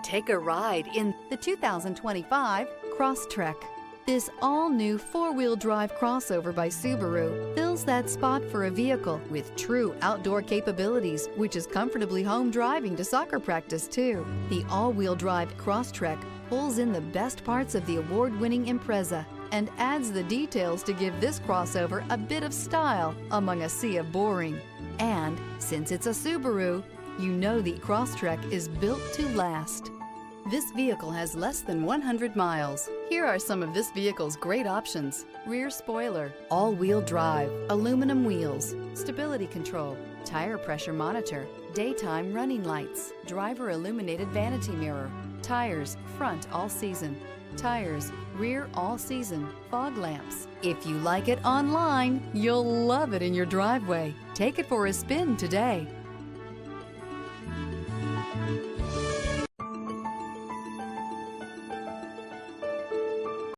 Take a ride in the 2025 Crosstrek. This all-new four-wheel drive crossover by Subaru fills that spot for a vehicle with true outdoor capabilities, which is comfortably home driving to soccer practice too. The all-wheel drive Crosstrek pulls in the best parts of the award-winning Impreza and adds the details to give this crossover a bit of style among a sea of boring. And since it's a Subaru, you know the Crosstrek is built to last. This vehicle has less than 100 miles. Here are some of this vehicle's great options: rear spoiler, all-wheel drive, aluminum wheels, stability control, tire pressure monitor, daytime running lights, driver illuminated vanity mirror, tires front all season, tires rear all season, fog lamps. If you like it online, you'll love it in your driveway. Take it for a spin today.